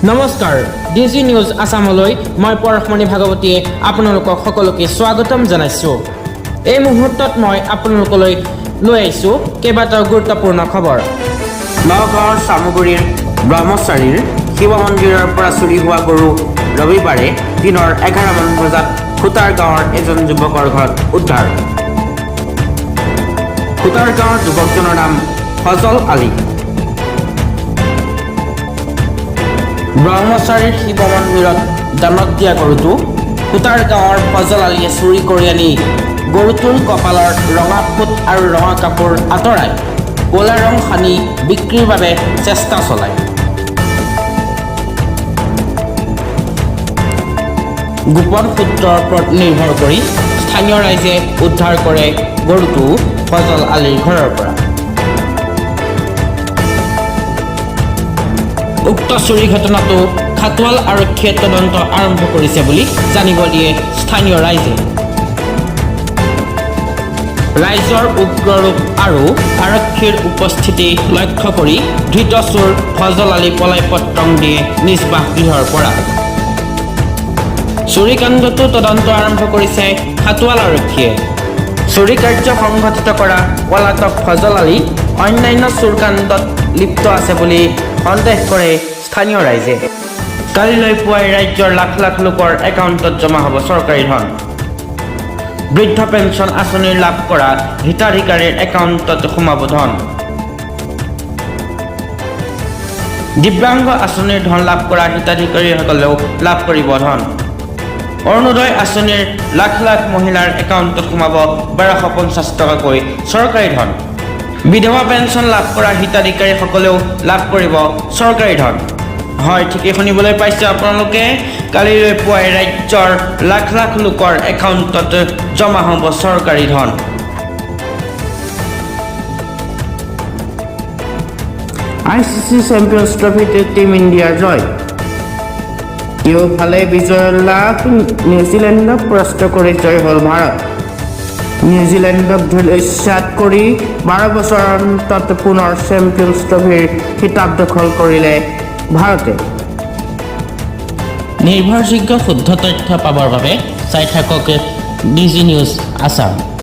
নমস্কাৰ ডিজি নিউজ আসামলৈ মই পৰশমণি ভাগৱতীয়ে আপোনালোকক সকলোকে স্বাগতম জনাইছোঁ। এই মুহূৰ্তত মই আপোনালোকলৈ লৈ আহিছোঁ কেইবাটাও গুৰুত্বপূৰ্ণ খবৰ। নগাঁৱৰ চামগুৰিৰ ব্ৰহ্মচাৰীৰ শিৱ মন্দিৰৰ পৰা চুৰি হোৱা গৰু ৰবিবাৰে দিনৰ 11 মান বজাত খুটাৰ গাঁৱৰ এজন যুৱকৰ ঘৰত উদ্ধাৰ। খুটাৰ গাঁৱৰ যুৱকজনৰ নাম ফজল আলী। ব্ৰহ্মচাৰীৰ শিৱ মন্দিৰত দানত দিয়া গৰুটো খুটাৰ গাঁৱৰ ফজল আলীয়ে চুৰি কৰি আনি গৰুটোৰ কপালৰ ৰঙা ফুট আৰু ৰঙা কাপোৰ আঁতৰাই ক'লা ৰং সানি বিক্ৰীৰ বাবে চেষ্টা চলায়। গোপন সূত্ৰৰ ওপৰত নিৰ্ভৰ কৰি স্থানীয় ৰাইজে উদ্ধাৰ কৰে গৰুটো ফজল আলীৰ ঘৰৰ পৰা। উক্ত চুৰি ঘটনাটো খাটোৱাল আৰক্ষীয়ে তদন্ত আৰম্ভ কৰিছে বুলি জানিব দিয়ে স্থানীয় ৰাইজে। ৰাইজৰ উগ্ৰৰূপ আৰু আৰক্ষীৰ উপস্থিতি লক্ষ্য কৰি ধৃত চোৰ ফজল আলী পলাই পত্ৰং দিয়ে নিজ বাসগৃহৰ পৰা। চুৰি কাণ্ডটো তদন্ত আৰম্ভ কৰিছে খাটোৱাল আৰক্ষীয়ে। চুৰি কাৰ্য সংঘটিত কৰা পলাতক ফজল আলী অন্যান্য চুৰ কাণ্ডত লিপ্ত আছে বুলি সন্দেহ কৰে স্থানীয় ৰাইজে। কালিলৈ পুৱাই ৰাজ্যৰ লাখ লাখ লোকৰ একাউণ্টত জমা হ'ব চৰকাৰী ধন। বৃদ্ধ পেঞ্চন আঁচনিৰ লাভ কৰা হিতাধিকাৰীৰ একাউণ্টত সোমাব ধন। দিব্যাংগ আঁচনিৰ ধন লাভ কৰা হিতাধিকাৰীসকলেও লাভ কৰিব ধন। অৰুণোদয় আঁচনিৰ লাখ লাখ মহিলাৰ একাউণ্টত সোমাব 1250 টকাকৈ চৰকাৰী ধন। বিধৱা পেঞ্চন লাভ কৰা হিতাধিকাৰীসকলেও লাভ কৰিব চৰকাৰী ধন। হয়, ঠিকেই শুনিবলৈ পাইছে আপোনালোকে। কালিলৈ পুৱাই ৰাজ্যৰ লাখ লাখ লোকৰ একাউণ্টত জমা হ'ব চৰকাৰী ধন। ICC চেম্পিয়ন্স ট্ৰফিত টিম ইণ্ডিয়াৰ জয়। ইফালে বিজয়ৰ লাভ নিউজিলেণ্ডক পৰাস্ত কৰি জয় হ'ল ভাৰত। নিউজিলেণ্ডক ধূলিসাৎ কৰি 12 বছৰৰ অন্তত পুনৰ চেম্পিয়ন্স ট্ৰফিৰ খিতাপ দখল কৰিলে ভাৰতে। নিৰ্ভৰযোগ্য শুদ্ধ তথ্য পাবৰ বাবে চাই থাকক ডিজি নিউজ আসাম।